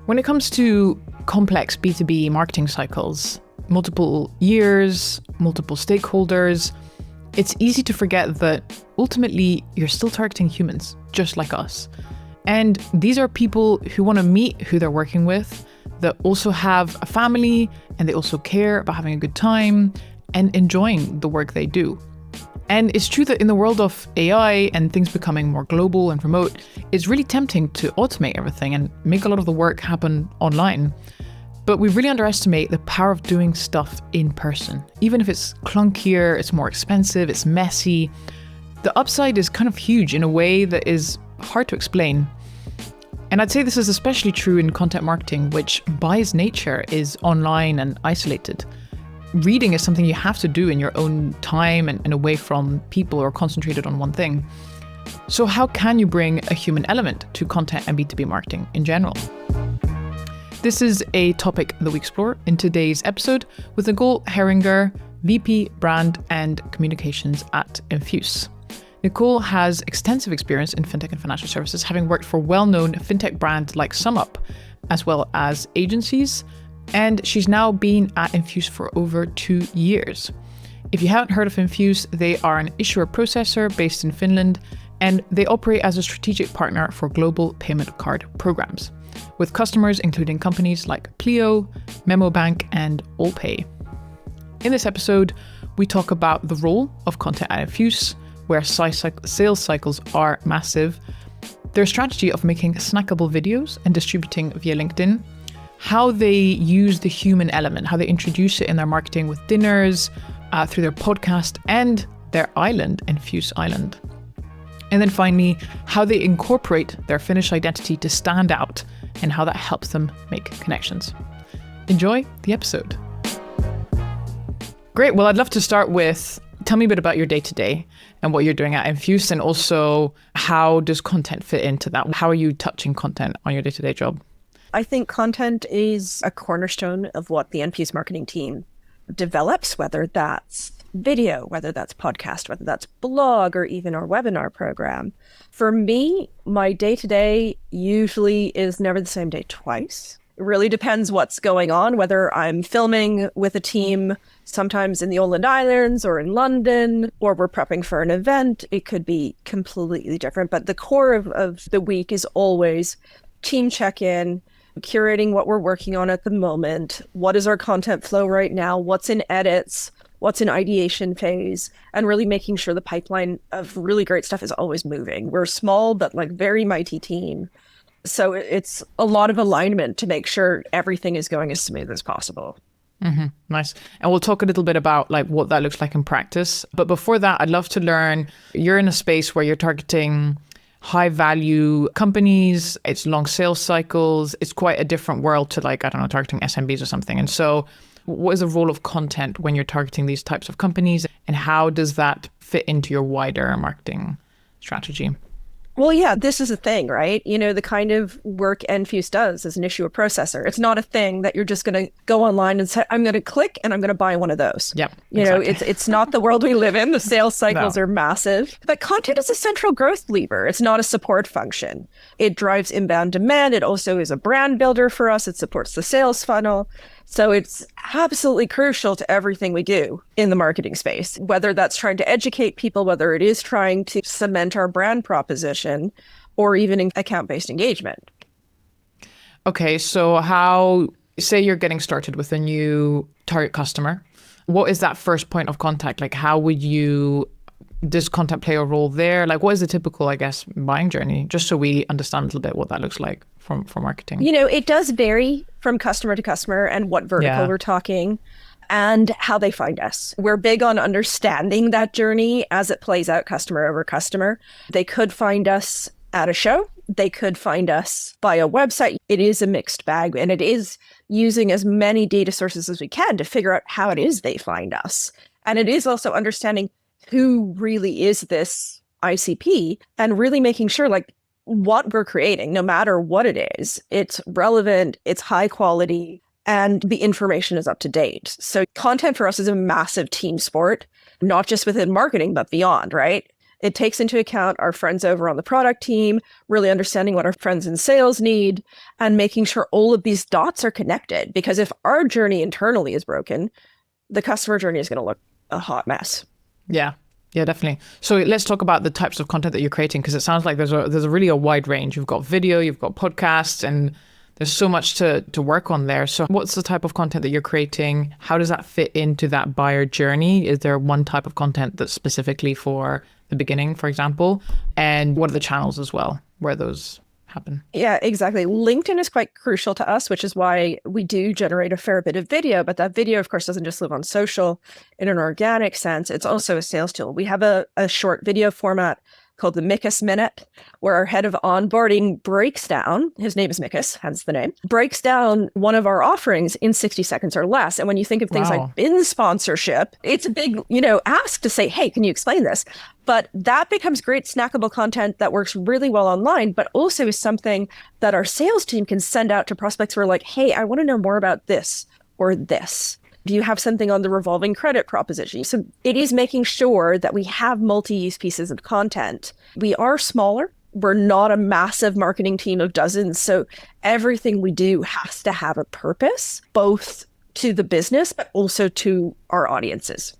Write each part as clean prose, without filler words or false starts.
When it comes to complex B2B marketing cycles, multiple years, multiple stakeholders, it's easy to forget that ultimately you're still targeting humans, just like us. And these are people who want to meet who they're working with, that also have a family, and they also care about having a good time and enjoying the work they do. And it's true that in the world of AI and things becoming more global and remote, it's really tempting to automate everything and make a lot of the work happen online. But we really underestimate the power of doing stuff in person. Even if it's clunkier, it's more expensive, it's messy, the upside is kind of huge in a way that is hard to explain. And I'd say this is especially true in content marketing, which by its nature is online and isolated. Reading is something you have to do in your own time and away from people or concentrated on one thing. So how can you bring a human element to content and B2B marketing in general? This is a topic that we explore in today's episode with Nicole Heringer, VP Brand and Communications at Enfuce. Nicole has extensive experience in fintech and financial services, having worked for well-known fintech brands like SumUp, as well as agencies. And she's now been at Enfuce for over 2 years. If you haven't heard of Enfuce, they are an issuer processor based in Finland, and they operate as a strategic partner for global payment card programs, with customers including companies like Pleo, MemoBank, and AllPay. In this episode, we talk about the role of content at Enfuce, where sales cycles are massive, their strategy of making snackable videos and distributing via LinkedIn, how they use the human element, how they introduce it in their marketing with dinners, through their podcast and their island, Enfuce Island. And then finally, how they incorporate their Finnish identity to stand out and how that helps them make connections. Enjoy the episode. Great. Well, I'd love to start with, tell me a bit about your day-to-day and what you're doing at Enfuce, and also how does content fit into that? How are you touching content on your day-to-day job? I think content is a cornerstone of what the Enfuce marketing team develops, whether that's video, whether that's podcast, whether that's blog, or even our webinar program. For me, my day-to-day usually is never the same day twice. It really depends what's going on, whether I'm filming with a team, sometimes in the Åland Islands or in London, or we're prepping for an event. It could be completely different. But the core of the week is always team check-in, curating what we're working on at the moment. What is our content flow right now? What's in edits? What's in ideation phase? And really making sure the pipeline of really great stuff is always moving. We're a small, but very mighty team. So it's a lot of alignment to make sure everything is going as smooth as possible. Mm-hmm. Nice. And we'll talk a little bit about what that looks like in practice. But before that, I'd love to learn, you're in a space where you're targeting high value companies, it's long sales cycles, it's quite a different world to targeting SMBs or something. And so what is the role of content when you're targeting these types of companies, and how does that fit into your wider marketing strategy? Well, yeah, this is a thing, right? The kind of work Enfuce does as an issuer processor. It's not a thing that you're just going to go online and say, I'm going to click and I'm going to buy one of those. Yep. Exactly. It's not the world we live in. The sales cycles are massive. But content is a central growth lever. It's not a support function. It drives inbound demand. It also is a brand builder for us. It supports the sales funnel. So it's absolutely crucial to everything we do in the marketing space, whether that's trying to educate people, whether it is trying to cement our brand proposition, or even in account-based engagement. Okay, so say you're getting started with a new target customer, what is that first point of contact? Does content play a role there? What is the typical, buying journey? Just so we understand a little bit what that looks like for marketing. It does vary from customer to customer and what vertical we're talking and how they find us. We're big on understanding that journey as it plays out customer over customer. They could find us at a show. They could find us by a website. It is a mixed bag, and it is using as many data sources as we can to figure out how it is they find us. And it is also understanding who really is this ICP and really making sure what we're creating, no matter what it is, it's relevant, it's high quality, and the information is up to date. So content for us is a massive team sport, not just within marketing, but beyond, right? It takes into account our friends over on the product team, really understanding what our friends in sales need, and making sure all of these dots are connected. Because if our journey internally is broken, the customer journey is going to look a hot mess. Yeah. Yeah, definitely. So let's talk about the types of content that you're creating, because it sounds like there's a really a wide range. You've got video, you've got podcasts, and there's so much to work on there. So what's the type of content that you're creating? How does that fit into that buyer journey? Is there one type of content that's specifically for the beginning, for example? And what are the channels as well where those happen? Yeah, exactly. LinkedIn is quite crucial to us, which is why we do generate a fair bit of video. But that video, of course, doesn't just live on social in an organic sense. It's also a sales tool. We have a short video format called the Mickus Minute, where our head of onboarding breaks down, his name is Mickus, hence the name, breaks down one of our offerings in 60 seconds or less. And when you think of things like bin sponsorship, it's a big, ask to say, hey, can you explain this? But that becomes great snackable content that works really well online, but also is something that our sales team can send out to prospects who are like, hey, I want to know more about this or this. Do you have something on the revolving credit proposition? So it is making sure that we have multi-use pieces of content. We are smaller. We're not a massive marketing team of dozens. So everything we do has to have a purpose, both to the business, but also to our audiences.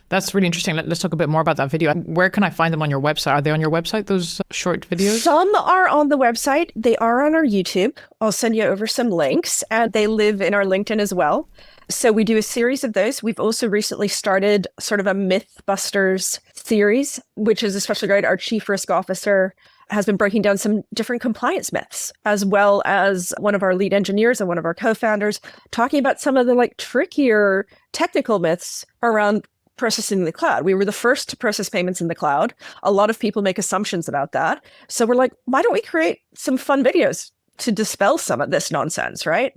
That's really interesting. Let's talk a bit more about that video. Where can I find them on your website? Are they on your website, those short videos? Some are on the website. They are on our YouTube. I'll send you over some links, and they live in our LinkedIn as well. So we do a series of those. We've also recently started sort of a Mythbusters series, which is especially great. Our chief risk officer has been breaking down some different compliance myths, as well as one of our lead engineers and one of our co-founders talking about some of the trickier technical myths around processing in the cloud. We were the first to process payments in the cloud. A lot of people make assumptions about that. So we're like, why don't we create some fun videos to dispel some of this nonsense, right?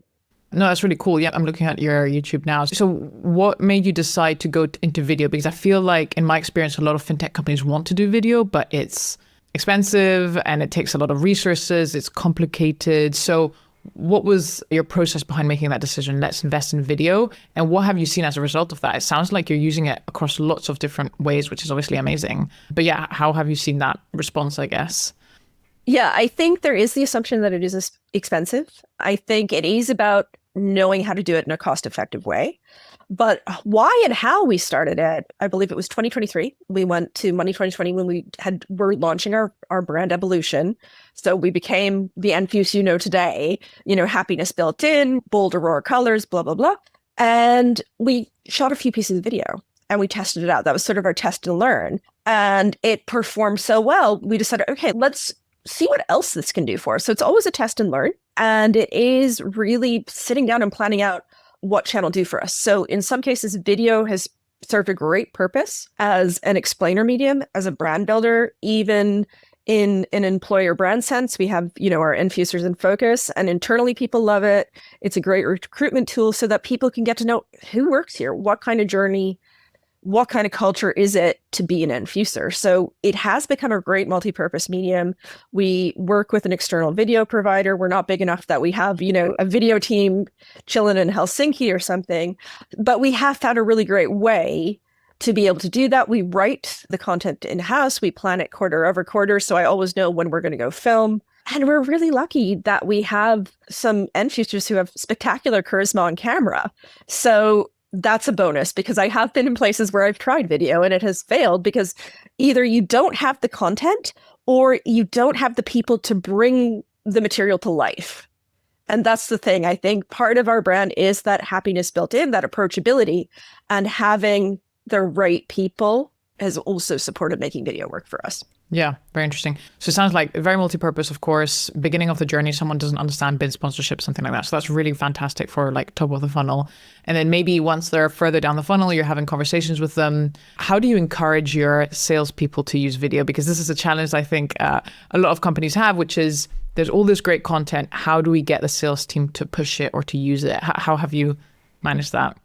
No, that's really cool. Yeah, I'm looking at your YouTube now. So what made you decide to go into video? Because I feel like in my experience, a lot of fintech companies want to do video, but it's expensive and it takes a lot of resources. It's complicated. So what was your process behind making that decision? Let's invest in video. And what have you seen as a result of that? It sounds like you're using it across lots of different ways, which is obviously amazing. But yeah, how have you seen that response, I guess? Yeah, I think there is the assumption that it is expensive. I think it is about knowing how to do it in a cost-effective way. But why and how we started it, I believe it was 2023. We went to Money 2020 when were launching our brand evolution. So we became the Enfuce you know today, happiness built in, bold Aurora colors, blah, blah, blah. And we shot a few pieces of video and we tested it out. That was sort of our test and learn. And it performed so well, we decided, okay, let's see what else this can do for us. So it's always a test and learn. And it is really sitting down and planning out what channel do for us. So in some cases, video has served a great purpose as an explainer medium, as a brand builder, even in an employer brand sense. We have, our Enfusers in focus, and internally people love it. It's a great recruitment tool so that people can get to know who works here, what kind of journey, what kind of culture is it to be an Enfuser? So it has become a great multi-purpose medium. We work with an external video provider. We're not big enough that we have, a video team chilling in Helsinki or something, but we have found a really great way to be able to do that. We write the content in-house. We plan it quarter over quarter. So I always know when we're going to go film. And we're really lucky that we have some Enfusers who have spectacular charisma on camera. So that's a bonus, because I have been in places where I've tried video and it has failed because either you don't have the content or you don't have the people to bring the material to life. And that's the thing. I think part of our brand is that happiness built in, that approachability, and having the right people has also supported making video work for us. Yeah, very interesting. So it sounds like very multi-purpose, of course. Beginning of the journey, someone doesn't understand bin sponsorship, something like that. So that's really fantastic for top of the funnel. And then maybe once they're further down the funnel, you're having conversations with them. How do you encourage your salespeople to use video? Because this is a challenge I think a lot of companies have, which is there's all this great content. How do we get the sales team to push it or to use it? How have you managed that?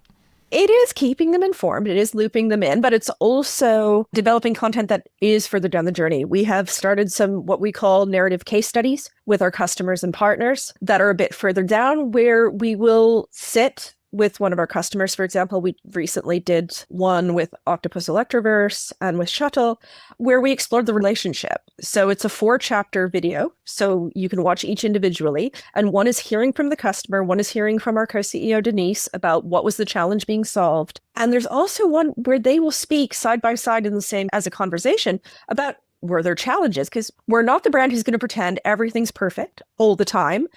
It is keeping them informed. It is looping them in, but it's also developing content that is further down the journey. We have started some what we call narrative case studies with our customers and partners that are a bit further down, where we will sit with one of our customers. For example, we recently did one with Octopus Electroverse and with Shuttle, where we explored the relationship. So it's a 4-chapter video, so you can watch each individually. And one is hearing from the customer, one is hearing from our co-CEO, Denise, about what was the challenge being solved. And there's also one where they will speak side by side in the same as a conversation about were there challenges? Because we're not the brand who's going to pretend everything's perfect all the time,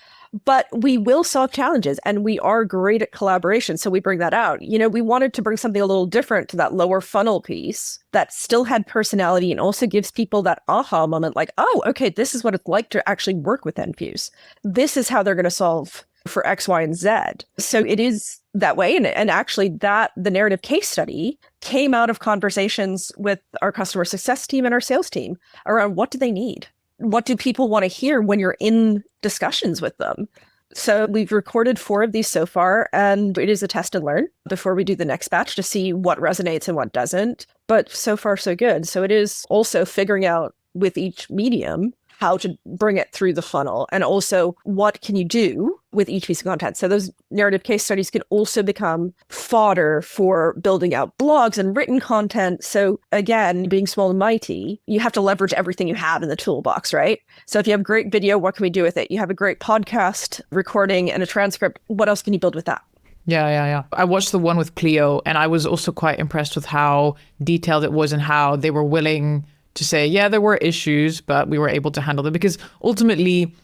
but we will solve challenges and we are great at collaboration. So we bring that out. We wanted to bring something a little different to that lower funnel piece that still had personality and also gives people that aha moment like, oh, okay, this is what it's like to actually work with Enfuce. This is how they're going to solve for X, Y, and Z. So it is that way. And actually the narrative case study came out of conversations with our customer success team and our sales team around what do they need? What do people want to hear when you're in discussions with them? So we've recorded 4 of these so far, and it is a test and learn before we do the next batch to see what resonates and what doesn't. But so far, so good. So it is also figuring out with each medium how to bring it through the funnel, and also what can you do with each piece of content. So those narrative case studies can also become fodder for building out blogs and written content. So again, being small and mighty, you have to leverage everything you have in the toolbox, right? So if you have great video, what can we do with it? You have a great podcast recording and a transcript. What else can you build with that? Yeah. I watched the one with Clio, and I was also quite impressed with how detailed it was and how they were willing to say, yeah, there were issues, but we were able to handle them. Because ultimately,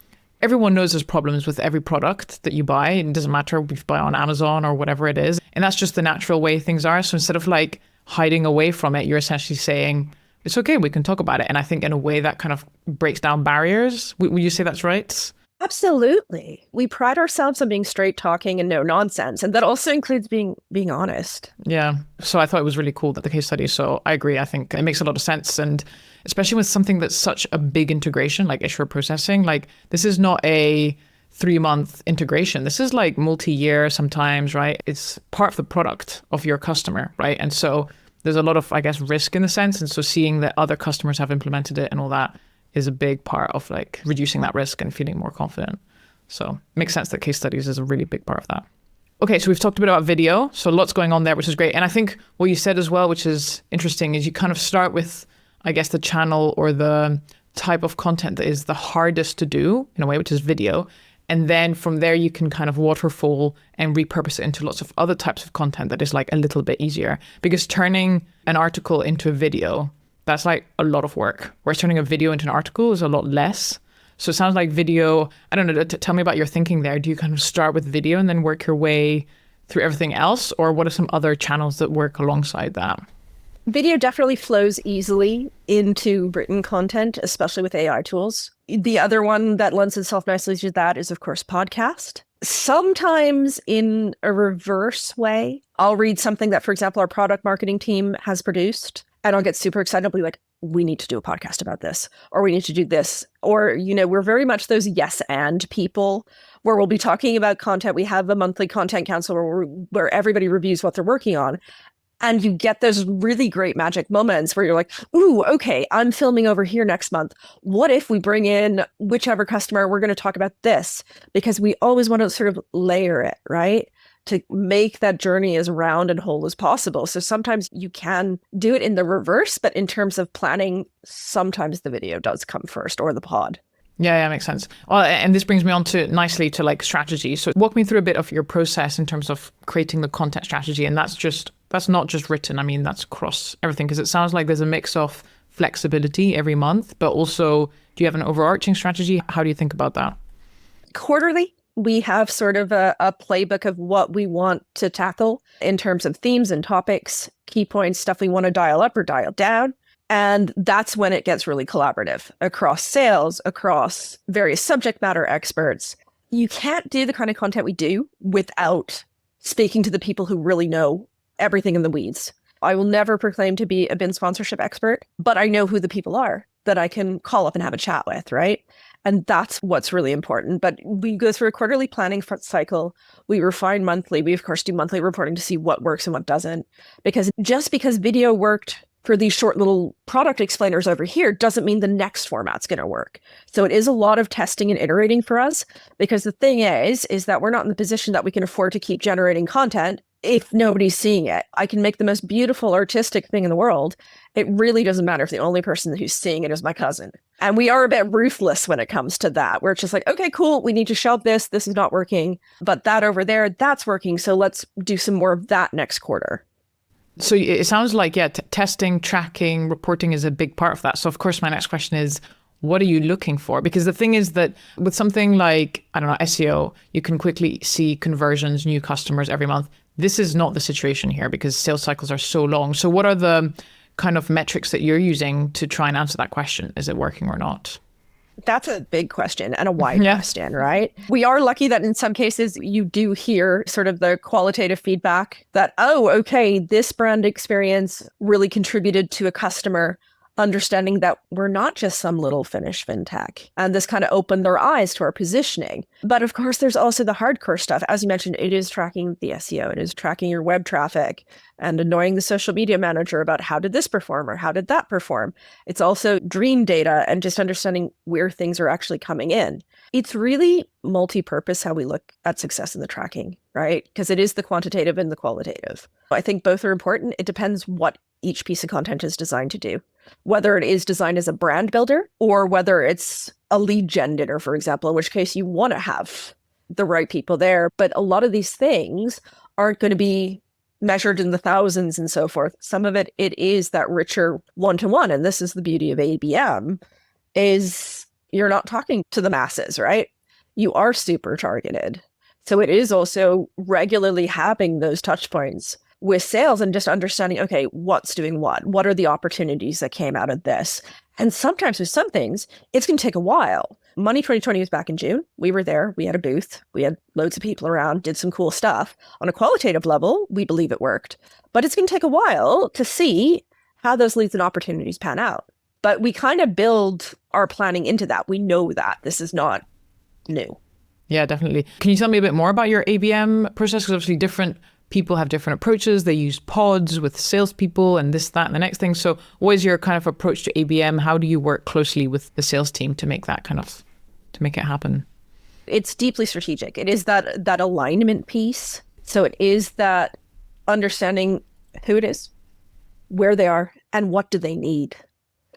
everyone knows there's problems with every product that you buy. It doesn't matter if you buy on Amazon or whatever it is. And that's just the natural way things are. So instead of like hiding away from it, you're essentially saying, it's okay, we can talk about it. And I think in a way that kind of breaks down barriers. Would you say that's right? Absolutely. We pride ourselves on being straight talking and no nonsense. And that also includes being honest. Yeah. So I thought it was really cool that the case study. So I agree. I think it makes a lot of sense. And especially with something that's such a big integration, like issuer processing, like this is not a 3-month integration. This is like multi-year sometimes, right? It's part of the product of your customer, right? And so there's a lot of, I guess, risk in the sense. And so seeing that other customers have implemented it and all that is a big part of like reducing that risk and feeling more confident. So it makes sense that case studies is a really big part of that. Okay, so we've talked a bit about video. So lots going on there, which is great. And I think what you said as well, which is interesting, is you kind of start with, I guess, the channel or the type of content that is the hardest to do in a way, which is video. And then from there, you can kind of waterfall and repurpose it into lots of other types of content that is like a little bit easier. Because turning an article into a video, that's like a lot of work. Whereas turning a video into an article is a lot less. So it sounds like video, I don't know, tell me about your thinking there. Do you kind of start with video and then work your way through everything else? Or what are some other channels that work alongside that? Video definitely flows easily into written content, especially with AI tools. The other one that lends itself nicely to that is, of course, podcast. Sometimes in a reverse way, I'll read something that, for example, our product marketing team has produced, and I'll get super excited. I'll be like, we need to do a podcast about this, or we need to do this. Or, we're very much those yes and people where we'll be talking about content. We have a monthly content council where everybody reviews what they're working on. And you get those really great magic moments where you're like, ooh, okay, I'm filming over here next month. What if we bring in whichever customer, we're going to talk about this? Because we always want to sort of layer it, right? To make that journey as round and whole as possible. So sometimes you can do it in the reverse, but in terms of planning, sometimes the video does come first or the pod. Yeah, makes sense. Well, and this brings me on to nicely to like strategy. So walk me through a bit of your process in terms of creating the content strategy. And that's not just written. I mean, that's across everything, because it sounds like there's a mix of flexibility every month, but also do you have an overarching strategy? How do you think about that? Quarterly, we have sort of a playbook of what we want to tackle in terms of themes and topics, key points, stuff we want to dial up or dial down. And that's when it gets really collaborative across sales, across various subject matter experts. You can't do the kind of content we do without speaking to the people who really know everything in the weeds. I will never proclaim to be a bin sponsorship expert, but I know who the people are that I can call up and have a chat with, right? And that's what's really important. But we go through a quarterly planning cycle. We refine monthly. We, of course, do monthly reporting to see what works and what doesn't. Because just because video worked for these short little product explainers over here doesn't mean the next format's going to work. So it is a lot of testing and iterating for us, because the thing is that we're not in the position that we can afford to keep generating content if nobody's seeing it. I can make the most beautiful artistic thing in the world. It really doesn't matter if the only person who's seeing it is my cousin. And we are a bit ruthless when it comes to that. We're just like, okay, cool, we need to shelve this. This is not working. But that over there, that's working. So let's do some more of that next quarter. So it sounds like, testing, tracking, reporting is a big part of that. So of course, my next question is, what are you looking for? Because the thing is that with something like, I don't know, SEO, you can quickly see conversions, new customers every month. This is not the situation here because sales cycles are so long. So what are the kind of metrics that you're using to try and answer that question? Is it working or not? That's a big question and a wide question, right? We are lucky that in some cases you do hear sort of the qualitative feedback that, oh, okay, this brand experience really contributed to a customer understanding that we're not just some little Finnish fintech. And this kind of opened their eyes to our positioning. But of course, there's also the hardcore stuff. As you mentioned, it is tracking the SEO. It is tracking your web traffic and annoying the social media manager about how did this perform or how did that perform. It's also dream data and just understanding where things are actually coming in. It's really multi-purpose how we look at success in the tracking, right? Because it is the quantitative and the qualitative. I think both are important. It depends what each piece of content is designed to do, whether it is designed as a brand builder or whether it's a lead gen dinner, for example, in which case you want to have the right people there. But a lot of these things aren't going to be measured in the thousands and so forth. Some of it is that richer one-to-one. And this is the beauty of ABM, is you're not talking to the masses, right? You are super targeted. So it is also regularly having those touch points with sales and just understanding, okay, what's doing what? What are the opportunities that came out of this? And sometimes with some things, it's going to take a while. Money 2020 was back in June. We were there. We had a booth. We had loads of people around, did some cool stuff. On a qualitative level, we believe it worked. But it's going to take a while to see how those leads and opportunities pan out. But we kind of build our planning into that. We know that this is not new. Yeah, definitely. Can you tell me a bit more about your ABM process? Because obviously different people have different approaches. They use pods with salespeople and this, that, and the next thing. So what is your kind of approach to ABM? How do you work closely with the sales team to make that to make it happen? It's deeply strategic. It is that alignment piece. So it is that understanding who it is, where they are, and what do they need,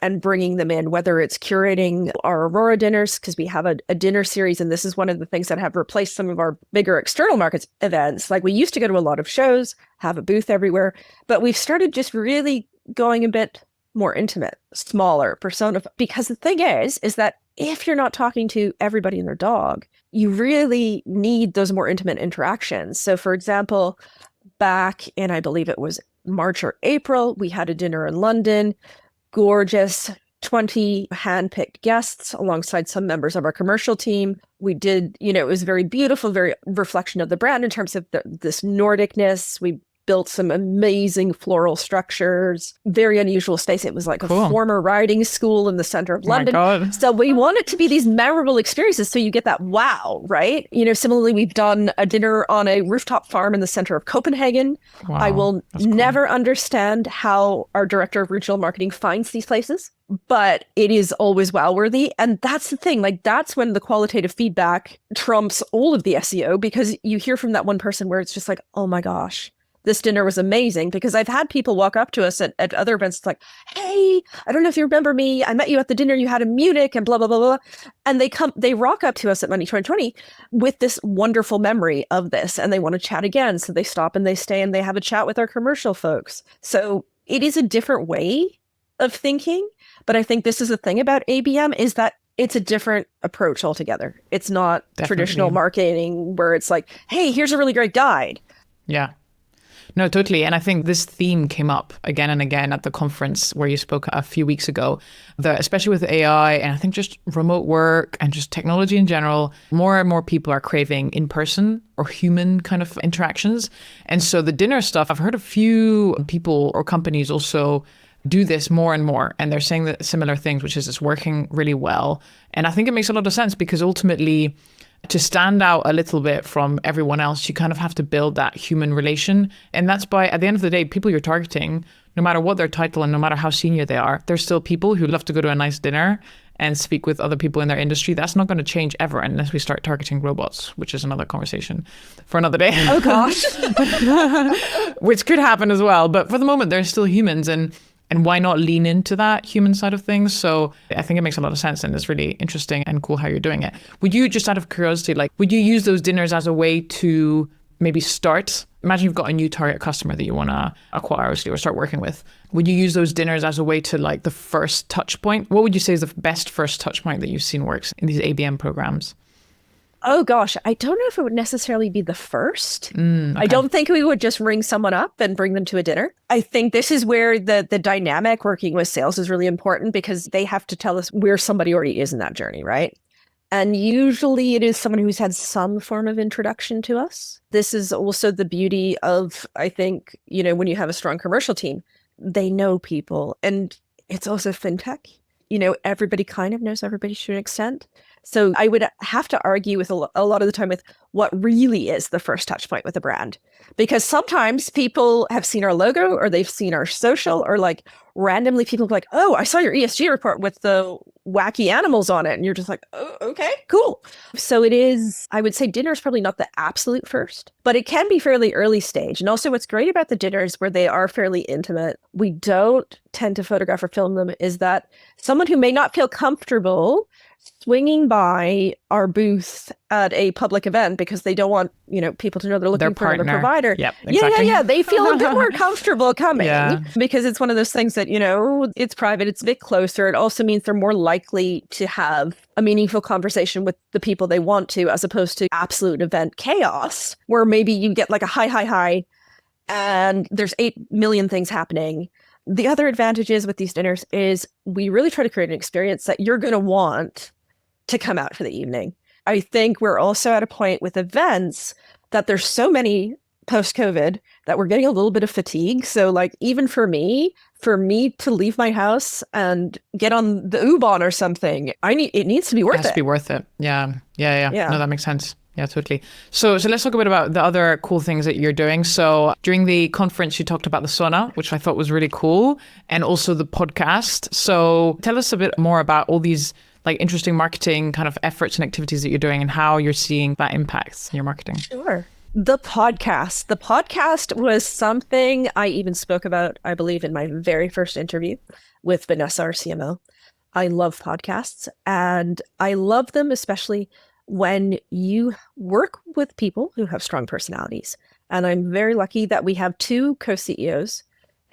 and bringing them in, whether it's curating our Aurora dinners, because we have a dinner series. And this is one of the things that have replaced some of our bigger external markets events. Like we used to go to a lot of shows, have a booth everywhere, but we've started just really going a bit more intimate, smaller persona. Because the thing is that if you're not talking to everybody and their dog, you really need those more intimate interactions. So for example, back in, I believe it was March or April, we had a dinner in London. Gorgeous 20 handpicked guests alongside some members of our commercial team. We did, it was very beautiful, very reflection of the brand in terms of this Nordicness. We built some amazing floral structures, very unusual space. It was like Cool. a former riding school in the center of London. My God. So we want it to be these memorable experiences. So you get that wow, right? Similarly, we've done a dinner on a rooftop farm in the center of Copenhagen. Wow, I will that's cool. never understand how our director of regional marketing finds these places, but it is always wow worthy. And that's the thing, like that's when the qualitative feedback trumps all of the SEO, because you hear from that one person where it's just like, oh my gosh, this dinner was amazing. Because I've had people walk up to us at other events. It's like, hey, I don't know if you remember me. I met you at the dinner you had in Munich and blah, blah, blah, blah. And they rock up to us at Money 2020 with this wonderful memory of this. And they want to chat again. So they stop and they stay and they have a chat with our commercial folks. So it is a different way of thinking. But I think this is the thing about ABM is that it's a different approach altogether. It's not traditional marketing where it's like, hey, here's a really great guide. Yeah. No, totally. And I think this theme came up again and again at the conference where you spoke a few weeks ago, that especially with AI and I think just remote work and just technology in general, more and more people are craving in-person or human kind of interactions. And so the dinner stuff, I've heard a few people or companies also do this more and more. And they're saying that similar things, which is it's working really well. And I think it makes a lot of sense because ultimately, to stand out a little bit from everyone else, you kind of have to build that human relation. And that's by, at the end of the day, people you're targeting, no matter what their title and no matter how senior they are, they're still people who love to go to a nice dinner and speak with other people in their industry. That's not going to change ever unless we start targeting robots, which is another conversation for another day. Oh, gosh. Which could happen as well. But for the moment, they're still humans. And why not lean into that human side of things? So I think it makes a lot of sense, and it's really interesting and cool how you're doing it. Would you, just out of curiosity, like, would you use those dinners as a way to maybe start? Imagine you've got a new target customer that you want to acquire or start working with. Would you use those dinners as a way to, like, the first touch point? What would you say is the best first touch point that you've seen works in these ABM programs? Oh, gosh. I don't know if it would necessarily be the first. Okay. I don't think we would just ring someone up and bring them to a dinner. I think this is where the dynamic working with sales is really important, because they have to tell us where somebody already is in that journey, right? And usually it is someone who's had some form of introduction to us. This is also the beauty of, I think, when you have a strong commercial team, they know people. And it's also fintech. Everybody kind of knows everybody to an extent. So I would have to argue with a lot of the time with what really is the first touch point with a brand. Because sometimes people have seen our logo, or they've seen our social, or like randomly people be like, oh, I saw your ESG report with the wacky animals on it. And you're just like, oh, okay, cool. So it is, I would say dinner is probably not the absolute first, but it can be fairly early stage. And also what's great about the dinners where they are fairly intimate, we don't tend to photograph or film them, is that someone who may not feel comfortable swinging by our booth at a public event because they don't want, people to know they're looking for another provider. Yep, exactly. Yeah. They feel a bit more comfortable coming Yeah. because it's one of those things that, it's private, it's a bit closer. It also means they're more likely to have a meaningful conversation with the people they want to, as opposed to absolute event chaos, where maybe you get like a high, and there's 8 million things happening. The other advantages with these dinners is we really try to create an experience that you're going to want to come out for the evening. I think we're also at a point with events that there's so many post-COVID that we're getting a little bit of fatigue. So like, even for me to leave my house and get on the U-Bahn or something, it needs to be worth it. It has to be worth it. Yeah. No, that makes sense. Yeah, totally. So let's talk a bit about the other cool things that you're doing. So during the conference, you talked about the sauna, which I thought was really cool, and also the podcast. So tell us a bit more about all these like interesting marketing kind of efforts and activities that you're doing and how you're seeing that impact your marketing. Sure. The podcast was something I even spoke about, I believe, in my very first interview with Vanessa, our CMO. I love podcasts, and I love them especially when you work with people who have strong personalities. And I'm very lucky that we have 2 co-CEOs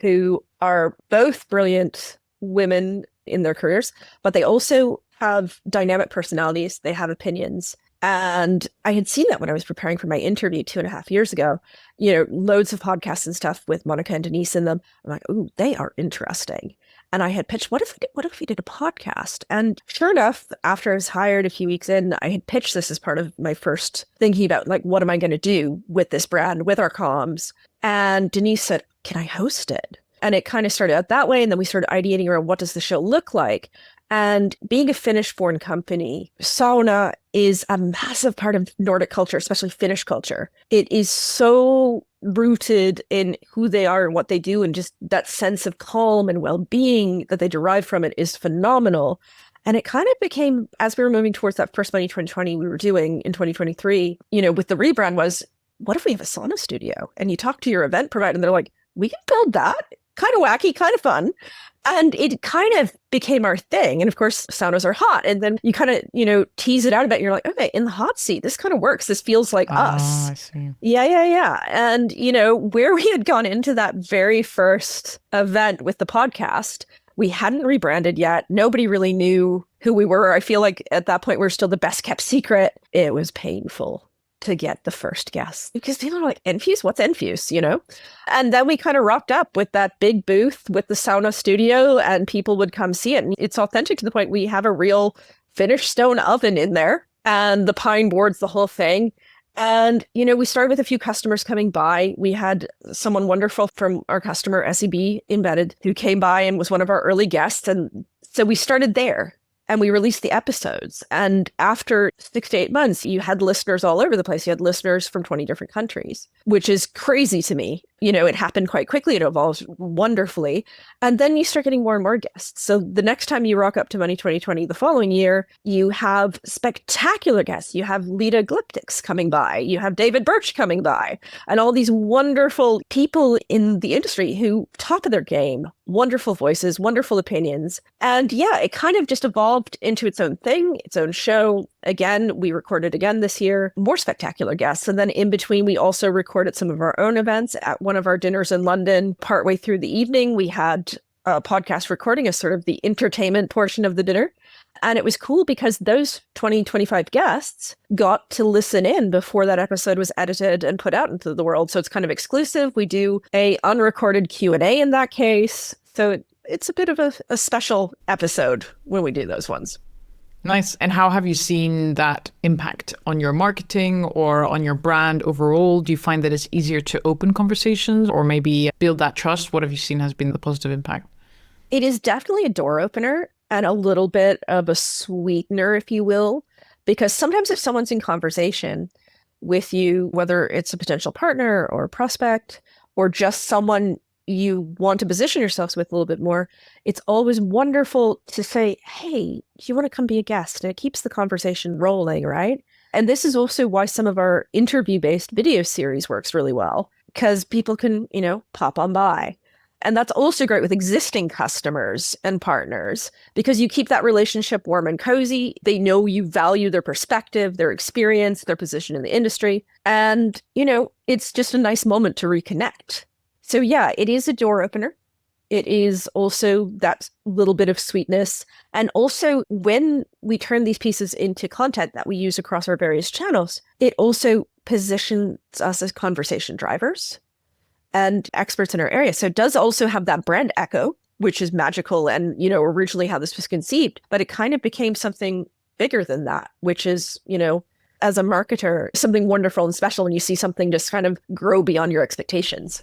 who are both brilliant women in their careers, but they also have dynamic personalities. They have opinions. And I had seen that when I was preparing for my interview 2.5 years ago, loads of podcasts and stuff with Monica and Denise in them. I'm like, ooh, they are interesting. And I had pitched, what if we did a podcast? And sure enough, after I was hired a few weeks in, I had pitched this as part of my first thinking about, like, what am I going to do with this brand, with our comms? And Denise said, can I host it? And it kind of started out that way. And then we started ideating around, what does the show look like? And being a Finnish foreign company, sauna is a massive part of Nordic culture, especially Finnish culture. It is so rooted in who they are and what they do, and just that sense of calm and well-being that they derive from it is phenomenal. And it kind of became, as we were moving towards that first Money 2020 we were doing in 2023, with the rebrand, was, what if we have a sauna studio? And you talk to your event provider and they're like, we can build that. Kind of wacky, kind of fun. And it kind of became our thing. And of course, saunas are hot. And then you kind of, tease it out a bit. And you're like, okay, in the hot seat, this kind of works. This feels like us. I see. Yeah. And, where we had gone into that very first event with the podcast, we hadn't rebranded yet. Nobody really knew who we were. I feel like at that point, we we're still the best kept secret. It was painful to get the first guess, because people are like, Enfuce? What's Enfuce? And then we kind of rocked up with that big booth with the sauna studio, and people would come see it. And it's authentic to the point we have a real Finnish stone oven in there, and the pine boards, the whole thing. And, we started with a few customers coming by. We had someone wonderful from our customer, SEB Embedded, who came by and was one of our early guests. And so we started there. and we released the episodes. And after 6 to 8 months, you had listeners all over the place. You had listeners from 20 different countries, which is crazy to me. It happened quite quickly. It evolved wonderfully. And then you start getting more and more guests. So the next time you rock up to Money 2020 the following year, you have spectacular guests. You have Lita Glyptics coming by. You have David Birch coming by. And all these wonderful people in the industry who top of their game, wonderful voices, wonderful opinions. And yeah, it kind of just evolved into its own thing, its own show. Again, we recorded again this year, more spectacular guests. And then in between, we also recorded some of our own events at one of our dinners in London. Partway through the evening, we had a podcast recording as sort of the entertainment portion of the dinner. And it was cool because those 20, 25 guests got to listen in before that episode was edited and put out into the world. So it's kind of exclusive. We do a unrecorded Q&A in that case. So it's a bit of a special episode when we do those ones. Nice. And how have you seen that impact on your marketing or on your brand overall? Do you find that it's easier to open conversations or maybe build that trust? What have you seen has been the positive impact? It is definitely a door opener and a little bit of a sweetener, if you will, because sometimes if someone's in conversation with you, whether it's a potential partner or a prospect or just someone you want to position yourselves with a little bit more, it's always wonderful to say, hey, do you want to come be a guest? And it keeps the conversation rolling, right? And this is also why some of our interview-based video series works really well, because people can, pop on by. And that's also great with existing customers and partners because you keep that relationship warm and cozy. They know you value their perspective, their experience, their position in the industry. And, it's just a nice moment to reconnect. So yeah, it is a door opener. It is also that little bit of sweetness. And also when we turn these pieces into content that we use across our various channels, it also positions us as conversation drivers and experts in our area. So it does also have that brand echo, which is magical and, originally how this was conceived, but it kind of became something bigger than that, which is, as a marketer, something wonderful and special when you see something just kind of grow beyond your expectations.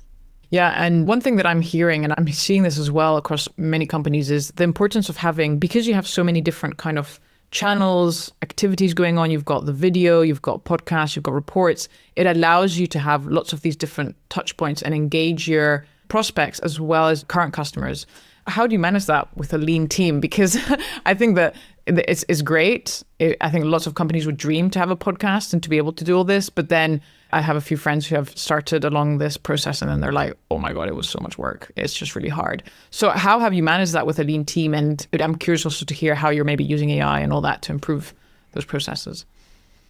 Yeah. And one thing that I'm hearing, and I'm seeing this as well across many companies, is the importance of having, because you have so many different kind of channels, activities going on, you've got the video, you've got podcasts, you've got reports, it allows you to have lots of these different touch points and engage your prospects as well as current customers. How do you manage that with a lean team? Because I think that it's great. I think lots of companies would dream to have a podcast and to be able to do all this. But then I have a few friends who have started along this process and then they're like, oh my God, it was so much work. It's just really hard. So how have you managed that with a lean team? And I'm curious also to hear how you're maybe using AI and all that to improve those processes.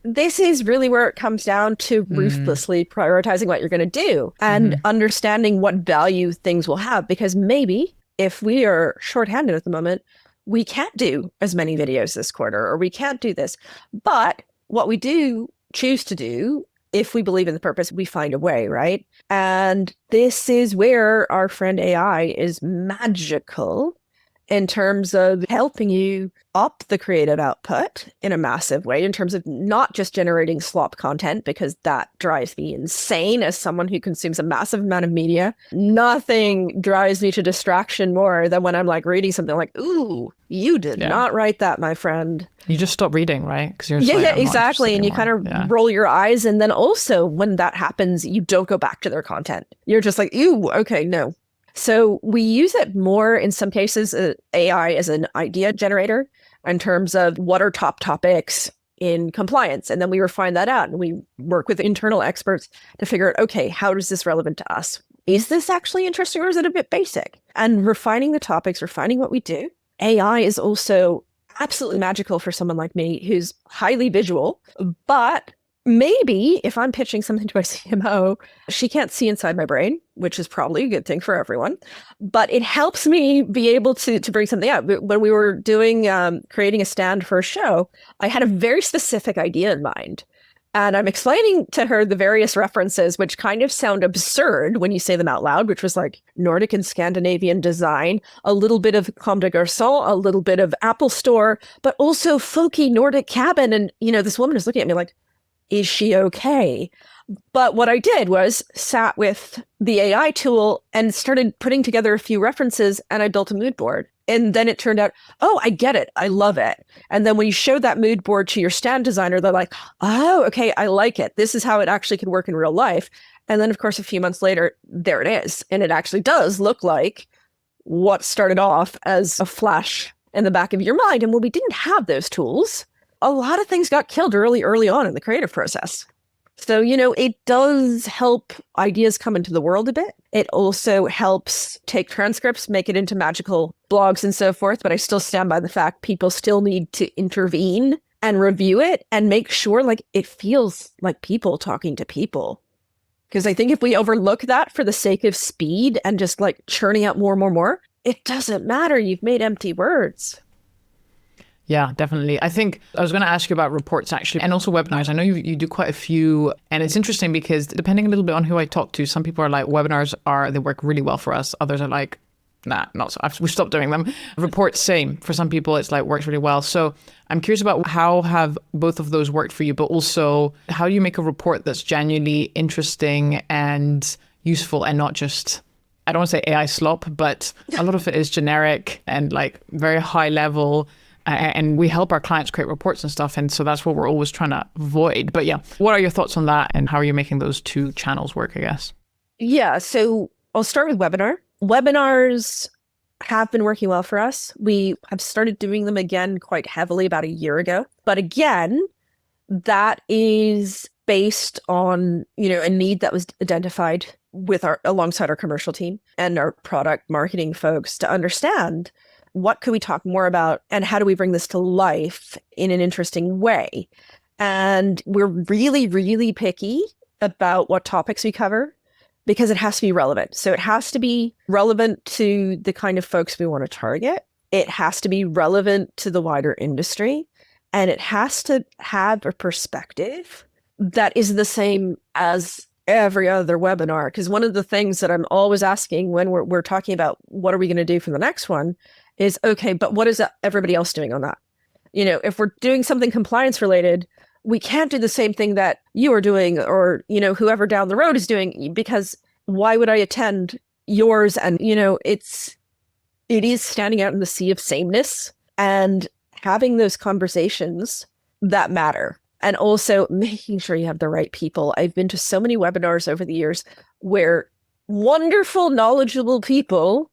This is really where it comes down to ruthlessly prioritizing what you're going to do and understanding what value things will have. Because maybe if we are shorthanded at the moment, we can't do as many videos this quarter, or we can't do this. But what we do choose to do, if we believe in the purpose, we find a way, right? And this is where our friend AI is magical in terms of helping you up the creative output in a massive way, in terms of not just generating slop content, because that drives me insane as someone who consumes a massive amount of media. Nothing drives me to distraction more than when I'm like reading something like, ooh, you did not write that, my friend. You just stop reading, right? Because you're exactly. And you kind of roll your eyes. And then also when that happens, you don't go back to their content. You're just like, ew, okay, no. So we use it more in some cases, AI as an idea generator in terms of what are top topics in compliance. And then we refine that out and we work with internal experts to figure out, okay, how is this relevant to us? Is this actually interesting or is it a bit basic? And refining the topics, refining what we do. AI is also absolutely magical for someone like me who's highly visual, but maybe if I'm pitching something to my CMO, she can't see inside my brain, which is probably a good thing for everyone. But it helps me be able to bring something out. When we were doing creating a stand for a show, I had a very specific idea in mind. And I'm explaining to her the various references, which kind of sound absurd when you say them out loud, which was like Nordic and Scandinavian design, a little bit of Comme des Garçons, a little bit of Apple Store, but also folky Nordic cabin. And, this woman is looking at me like, is she okay? But what I did was sat with the AI tool and started putting together a few references and I built a mood board. And then it turned out, oh, I get it. I love it. And then when you show that mood board to your stand designer, they're like, oh, okay, I like it. This is how it actually can work in real life. And then, of course, a few months later, there it is. And it actually does look like what started off as a flash in the back of your mind. And when we didn't have those tools, a lot of things got killed early on in the creative process. So, it does help ideas come into the world a bit. It also helps take transcripts, make it into magical blogs and so forth. But I still stand by the fact people still need to intervene and review it and make sure like it feels like people talking to people. Because I think if we overlook that for the sake of speed and just like churning out more, it doesn't matter. You've made empty words. Yeah, definitely. I think I was going to ask you about reports actually, and also webinars. I know you do quite a few, and it's interesting because depending a little bit on who I talk to, some people are like, webinars they work really well for us. Others are like, nah, not so. We stopped doing them. Reports, same. For some people, it's like works really well. So I'm curious about how have both of those worked for you, but also how do you make a report that's genuinely interesting and useful and not just, I don't want to say AI slop, but a lot of it is generic and like very high level. And we help our clients create reports and stuff. And so that's what we're always trying to avoid. But yeah, what are your thoughts on that? And how are you making those two channels work, I guess? Yeah, so I'll start with webinar. Webinars have been working well for us. We have started doing them again quite heavily about a year ago. But again, that is based on, a need that was identified alongside our commercial team and our product marketing folks to understand what could we talk more about and how do we bring this to life in an interesting way. And we're really, really picky about what topics we cover because it has to be relevant. So it has to be relevant to the kind of folks we want to target. It has to be relevant to the wider industry. And it has to have a perspective that is the same as every other webinar. Because one of the things that I'm always asking when we're talking about what are we going to do for the next one is, okay, but what is everybody else doing on that? If we're doing something compliance related, we can't do the same thing that you are doing or, whoever down the road is doing, because why would I attend yours? And, it is standing out in the sea of sameness and having those conversations that matter. And also making sure you have the right people. I've been to so many webinars over the years where wonderful, knowledgeable people,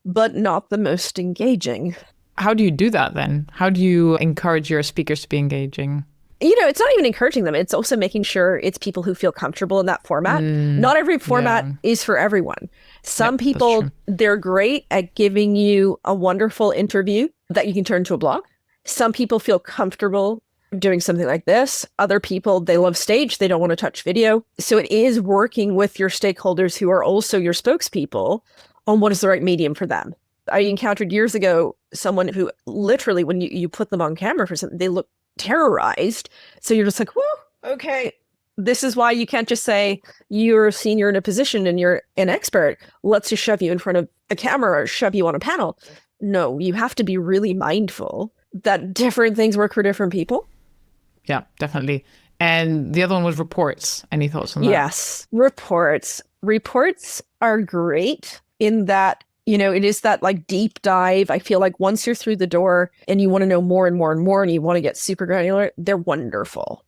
but not the most engaging. How do you do that then? How do you encourage your speakers to be engaging? It's not even encouraging them. It's also making sure it's people who feel comfortable in that format. Not every format is for everyone. Some people, they're great at giving you a wonderful interview that you can turn into a blog. Some people feel comfortable doing something like this. Other people, they love stage. They don't want to touch video. So it is working with your stakeholders who are also your spokespeople on what is the right medium for them. I encountered years ago someone who literally, when you put them on camera for something, they look terrorized. So you're just like, whoa, okay. This is why you can't just say you're a senior in a position and you're an expert. Let's just shove you in front of a camera or shove you on a panel. No, you have to be really mindful that different things work for different people. Yeah, definitely. And the other one was reports. Any thoughts on that? Yes, reports. Reports are great in that, it is that like deep dive. I feel like once you're through the door and you want to know more and more and more and you want to get super granular, they're wonderful.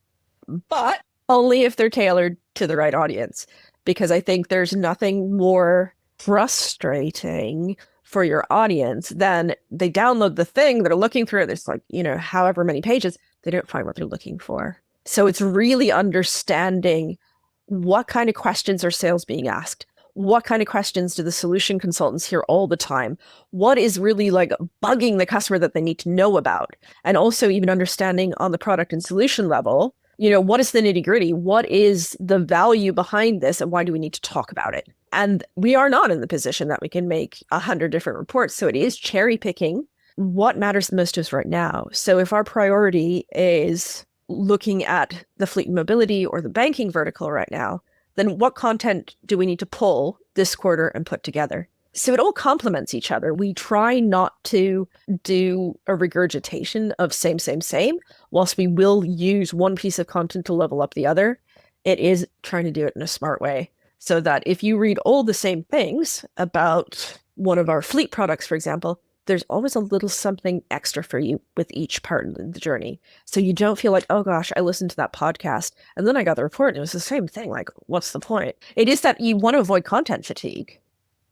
But only if they're tailored to the right audience. Because I think there's nothing more frustrating for your audience than they download the thing, they're looking through it, there's like, however many pages, they don't find what they're looking for. So it's really understanding what kind of questions are sales being asked? What kind of questions do the solution consultants hear all the time? What is really like bugging the customer that they need to know about? And also even understanding on the product and solution level, what is the nitty gritty? What is the value behind this? And why do we need to talk about it? And we are not in the position that we can make 100 different reports. So it is cherry picking what matters the most to us right now. So if our priority is looking at the fleet and mobility or the banking vertical right now, then what content do we need to pull this quarter and put together? So it all complements each other. We try not to do a regurgitation of same. Whilst we will use one piece of content to level up the other, it is trying to do it in a smart way. So that if you read all the same things about one of our fleet products, for example, there's always a little something extra for you with each part of the journey. So you don't feel like, oh gosh, I listened to that podcast and then I got the report and it was the same thing. Like, what's the point? It is that you want to avoid content fatigue.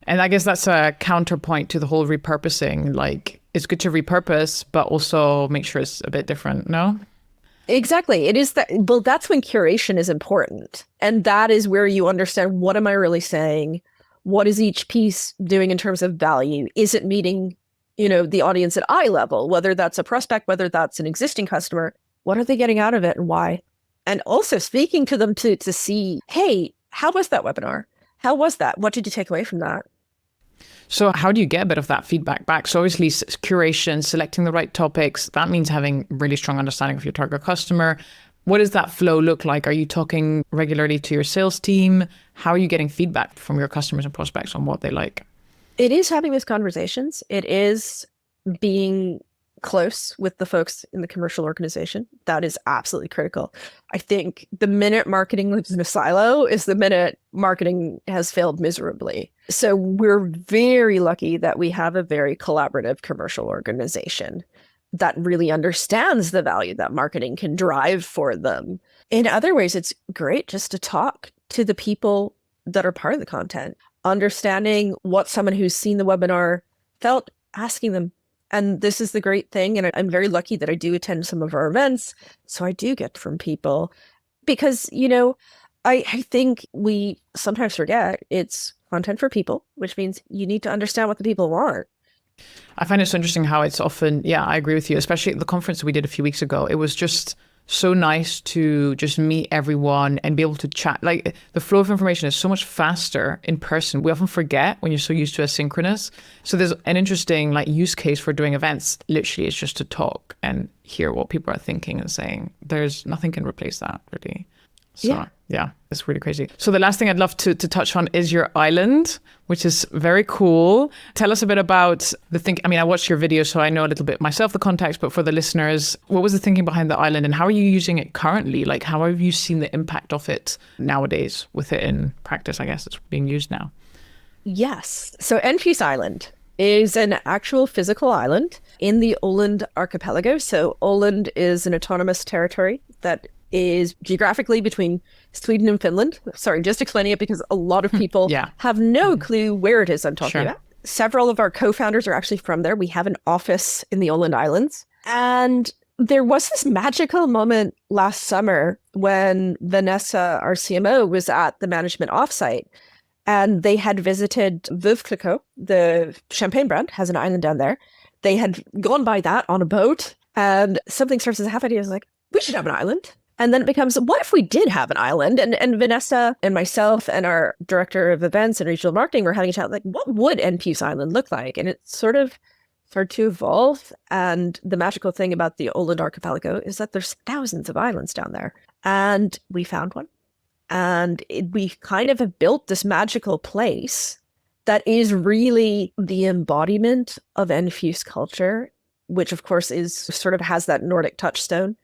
And I guess that's a counterpoint to the whole repurposing. Like, it's good to repurpose, but also make sure it's a bit different, no? Exactly. It is that. Well, that's when curation is important. And that is where you understand, what am I really saying? What is each piece doing in terms of value? Is it meeting, the audience at eye level, whether that's a prospect, whether that's an existing customer? What are they getting out of it and why? And also speaking to them to see, hey, how was that webinar? How was that? What did you take away from that? So how do you get a bit of that feedback back? So obviously curation, selecting the right topics, that means having really strong understanding of your target customer. What does that flow look like? Are you talking regularly to your sales team? How are you getting feedback from your customers and prospects on what they like? It is having those conversations. It is being close with the folks in the commercial organization. That is absolutely critical. I think the minute marketing lives in a silo is the minute marketing has failed miserably. So we're very lucky that we have a very collaborative commercial organization that really understands the value that marketing can drive for them. In other ways, it's great just to talk to the people that are part of the content, understanding what someone who's seen the webinar felt, asking them. And this is the great thing. And I'm very lucky that I do attend some of our events. So I do get from people because, I think we sometimes forget it's content for people, which means you need to understand what the people want. I find it so interesting how it's often, I agree with you, especially at the conference we did a few weeks ago. It was just so nice to just meet everyone and be able to chat. Like, the flow of information is so much faster in person. We often forget when you're so used to asynchronous. So there's an interesting use case for doing events. Literally, it's just to talk and hear what people are thinking and saying. There's nothing can replace that, really. So yeah, it's really crazy. So the last thing I'd love to touch on is your island, which is very cool. Tell us a bit about the thing. I mean, I watched your video, so I know a little bit myself, the context, but for the listeners, what was the thinking behind the island and how are you using it currently? Like, how have you seen the impact of it nowadays with it in practice? I guess it's being used now. Yes. So Enfuce Island is an actual physical island in the Åland archipelago. So Åland is an autonomous territory that is geographically between Sweden and Finland. Sorry, just explaining it because a lot of people have no clue where it is I'm talking about. Several of our co-founders are actually from there. We have an office in the Åland Islands. And there was this magical moment last summer when Vanessa, our CMO, was at the management offsite. And they had visited Veuve Clicquot, the champagne brand, has an island down there. They had gone by that on a boat. And something starts as a half idea. I was like, we should have an island. And then it becomes, what if we did have an island? And Vanessa and myself and our director of events and regional marketing were having a chat, like, what would Enfuce Island look like? And it sort of started to evolve. And the magical thing about the Åland archipelago is that there's thousands of islands down there. And we found one. And we kind of have built this magical place that is really the embodiment of Enfuce culture, which of course is sort of has that Nordic touchstone.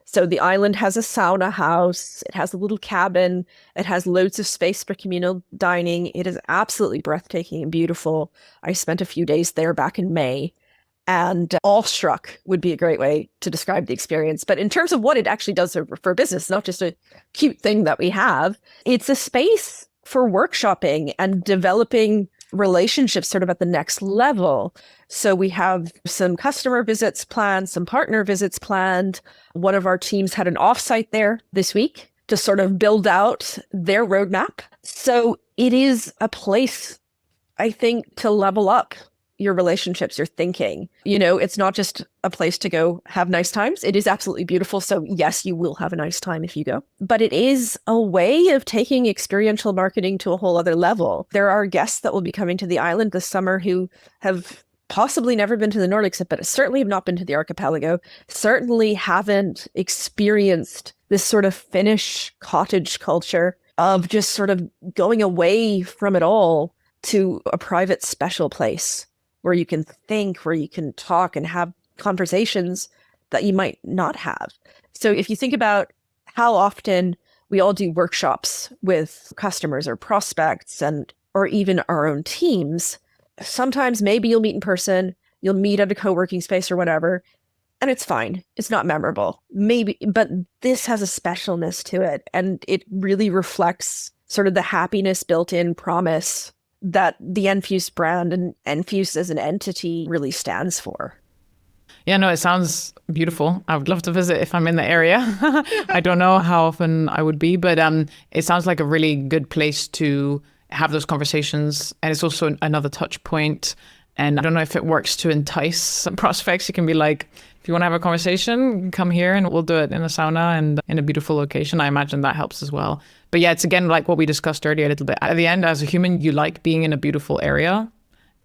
So the island has a sauna house, it has a little cabin, it has loads of space for communal dining. It is absolutely breathtaking and beautiful. I spent a few days there back in May, and awestruck would be a great way to describe the experience. But in terms of what it actually does for business, not just a cute thing that we have, it's a space for workshopping and developing relationships sort of at the next level. So we have some customer visits planned, some partner visits planned. One of our teams had an offsite there this week to sort of build out their roadmap. So it is a place, I think, to level up your relationships, your thinking. It's not just a place to go have nice times. It is absolutely beautiful. So yes, you will have a nice time if you go. But it is a way of taking experiential marketing to a whole other level. There are guests that will be coming to the island this summer who have possibly never been to the Nordics, but certainly have not been to the archipelago, certainly haven't experienced this sort of Finnish cottage culture of just sort of going away from it all to a private special place where you can think, where you can talk and have conversations that you might not have. So if you think about how often we all do workshops with customers or prospects or even our own teams, sometimes maybe you'll meet in person, You'll meet at a co-working space or whatever, and it's fine. It's not memorable. Maybe, but this has a specialness to it, and it really reflects sort of the happiness built-in promise that the Enfuce brand and Enfuce as an entity really stands for. Yeah, no, it sounds beautiful. I would love to visit if I'm in the area. I don't know how often I would be, but it sounds like a really good place to have those conversations. And it's also another touch point. And I don't know if it works to entice some prospects. You can be like, if you want to have a conversation, come here and we'll do it in a sauna and in a beautiful location. I imagine that helps as well. But yeah, it's again like what we discussed earlier a little bit. At the end, as a human, you like being in a beautiful area.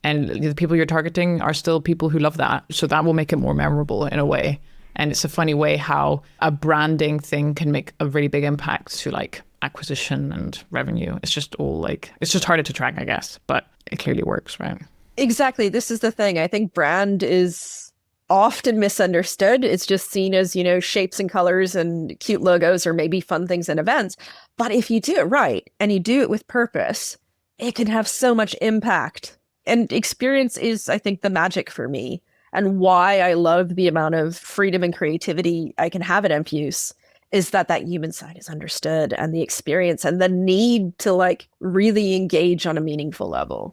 And the people you're targeting are still people who love that. So that will make it more memorable in a way. And it's a funny way how a branding thing can make a really big impact to like acquisition and revenue. It's just all like, it's just harder to track, I guess, but it clearly works, right? Exactly. This is the thing. I think brand is often misunderstood. It's just seen as, shapes and colors and cute logos or maybe fun things and events. But if you do it right and you do it with purpose, it can have so much impact. And experience is, I think, the magic for me, and why I love the amount of freedom and creativity I can have at Enfuce is that human side is understood, and the experience and the need to like really engage on a meaningful level.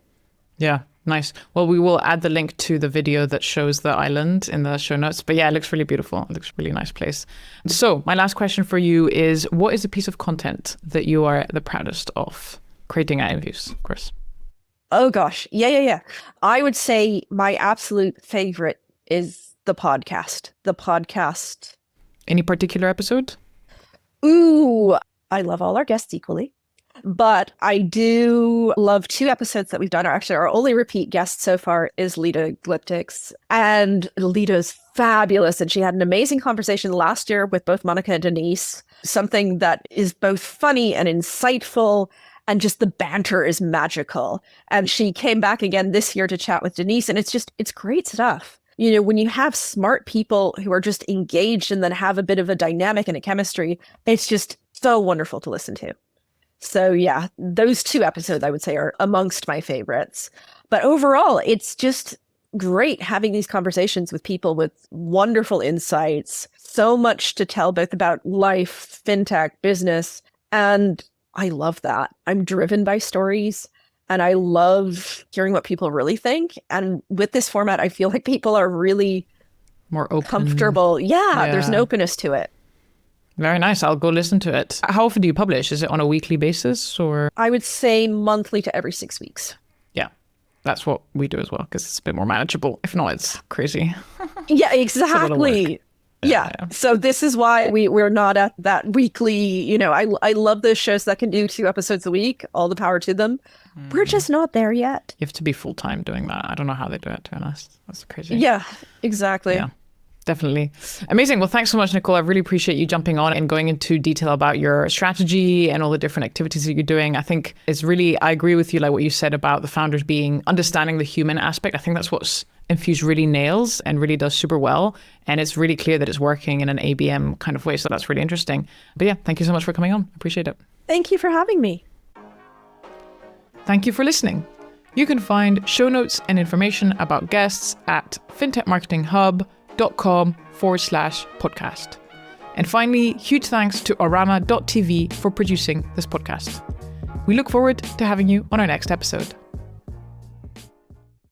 Yeah, nice. Well, we will add the link to the video that shows the island in the show notes. But yeah, it looks really beautiful. It looks a really nice place. So my last question for you is, what is a piece of content that you are the proudest of creating at Enfuce, of course? Oh, gosh. Yeah. I would say my absolute favorite is the podcast. Any particular episode? Ooh, I love all our guests equally. But I do love 2 episodes that we've done. Actually, our only repeat guest so far is Lita Gliptix. And Lita's fabulous. And she had an amazing conversation last year with both Monica and Denise. Something that is both funny and insightful. And just the banter is magical. And she came back again this year to chat with Denise. And it's great stuff. When you have smart people who are just engaged and then have a bit of a dynamic and a chemistry, it's just so wonderful to listen to. So yeah, those 2 episodes I would say are amongst my favorites. But overall, it's just great having these conversations with people with wonderful insights, so much to tell both about life, fintech, business, and I love that. I'm driven by stories and I love hearing what people really think. And with this format, I feel like people are really more open, comfortable. Yeah, there's an openness to it. Very nice. I'll go listen to it. How often do you publish? Is it on a weekly basis or? I would say monthly to every 6 weeks. Yeah, that's what we do as well because it's a bit more manageable. If not, it's crazy. Yeah, exactly. Yeah. So this is why we're not at that weekly, I love those shows that can do 2 episodes a week. All the power to them. We're just not there yet. You have to be full-time doing that. I don't know how they do it, to be honest. That's crazy. Yeah, exactly. Yeah, definitely. Amazing. Well, thanks so much, Nicole. I really appreciate you jumping on and going into detail about your strategy and all the different activities that you're doing. I think it's really, I agree with you, like what you said about the founders understanding the human aspect. I think that's what's Enfuce really nails and really does super well. And it's really clear that it's working in an ABM kind of way. So that's really interesting. But yeah, thank you so much for coming on. Appreciate it. Thank you for having me. Thank you for listening. You can find show notes and information about guests at fintechmarketinghub.com/podcast. And finally, huge thanks to Arama.tv for producing this podcast. We look forward to having you on our next episode.